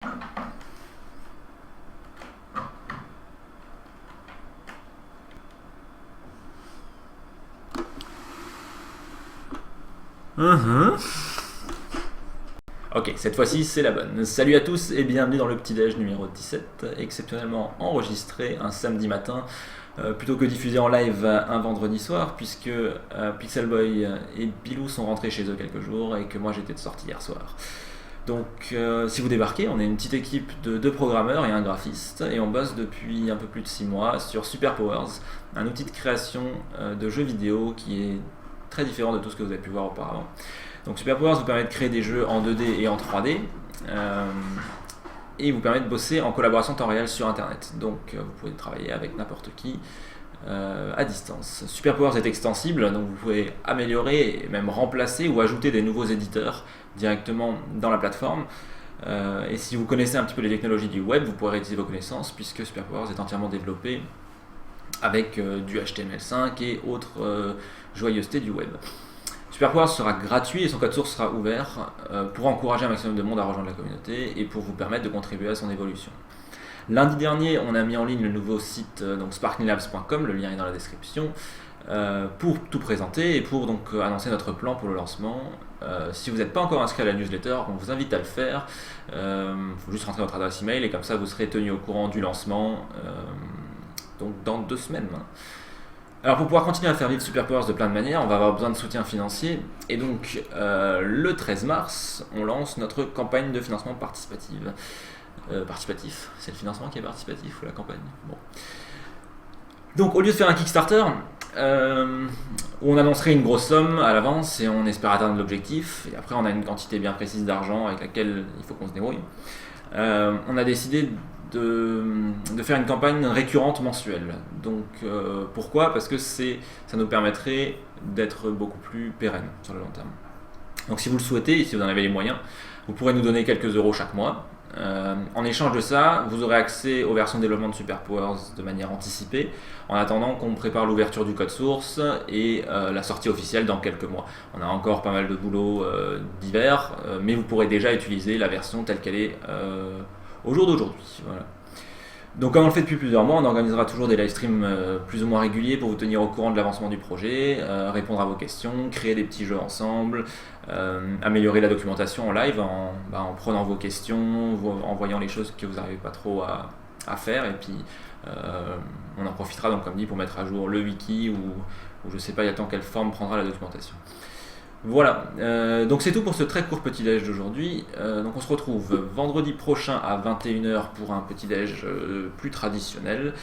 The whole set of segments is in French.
Mhm. Ok, cette fois-ci c'est la bonne. Salut à tous et bienvenue dans le petit-déj numéro 17, exceptionnellement enregistré un samedi matin, plutôt que diffusé en live un vendredi soir, puisque Pixel Boy et Bilou sont rentrés chez eux quelques jours et que moi j'étais de sortie hier soir. Donc si vous débarquez, on est une petite équipe de deux programmeurs et un graphiste, et on bosse depuis un peu plus de 6 mois sur Super Powers, un outil de création de jeux vidéo qui est très différent de tout ce que vous avez pu voir auparavant. Donc Super Powers vous permet de créer des jeux en 2D et en 3D, et vous permet de bosser en collaboration temps réel sur internet. Donc vous pouvez travailler avec n'importe qui à distance. Super Powers est extensible, donc vous pouvez améliorer et même remplacer ou ajouter des nouveaux éditeurs directement dans la plateforme. Et si vous connaissez un petit peu les technologies du web, vous pourrez réutiliser vos connaissances, puisque Super Powers est entièrement développé avec du HTML5 et autres joyeusetés du web. Super Powers sera gratuit et son code source sera ouvert pour encourager un maximum de monde à rejoindre la communauté et pour vous permettre de contribuer à son évolution. Lundi dernier, on a mis en ligne le nouveau site sparklylabs.com, le lien est dans la description, pour tout présenter et pour donc annoncer notre plan pour le lancement. Si vous n'êtes pas encore inscrit à la newsletter, on vous invite à le faire. Il faut juste rentrer votre adresse email et comme ça vous serez tenu au courant du lancement donc dans 2 semaines. Alors pour pouvoir continuer à faire vivre Super Powers de plein de manières, on va avoir besoin de soutien financier. Et donc le 13 mars, on lance notre campagne de financement participative. Participatif, c'est le financement qui est participatif ou la campagne. Bon. Donc au lieu de faire un Kickstarter, où on annoncerait une grosse somme à l'avance et on espère atteindre l'objectif, et après on a une quantité bien précise d'argent avec laquelle il faut qu'on se débrouille, on a décidé de faire une campagne récurrente mensuelle. Donc pourquoi ? Parce que ça nous permettrait d'être beaucoup plus pérenne sur le long terme. Donc si vous le souhaitez et si vous en avez les moyens, vous pourrez nous donner quelques euros chaque mois. En échange de ça, vous aurez accès aux versions de développement de Super Powers de manière anticipée, en attendant qu'on prépare l'ouverture du code source et la sortie officielle dans quelques mois. On a encore pas mal de boulot divers, mais vous pourrez déjà utiliser la version telle qu'elle est au jour d'aujourd'hui. Voilà. Donc comme on le fait depuis plusieurs mois, on organisera toujours des live streams plus ou moins réguliers pour vous tenir au courant de l'avancement du projet, répondre à vos questions, créer des petits jeux ensemble, améliorer la documentation en live en prenant vos questions, en voyant les choses que vous n'arrivez pas trop à faire, et puis on en profitera donc comme dit pour mettre à jour le wiki ou je sais pas, il y a tant quelle forme prendra la documentation. Voilà, donc c'est tout pour ce très court petit-déj d'aujourd'hui. Donc on se retrouve vendredi prochain à 21h pour un petit-déj plus traditionnel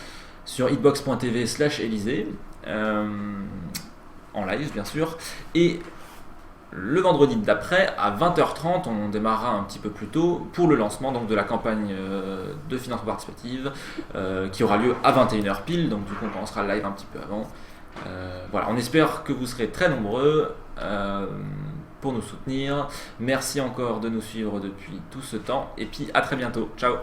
sur hitbox.tv/Élysée, en live bien sûr. Et le vendredi d'après, à 20h30, on démarrera un petit peu plus tôt pour le lancement donc, de la campagne de financement participative qui aura lieu à 21h pile. Donc du coup on commencera le live un petit peu avant. Voilà, on espère que vous serez très nombreux pour nous soutenir. Merci encore de nous suivre depuis tout ce temps et puis à très bientôt. Ciao.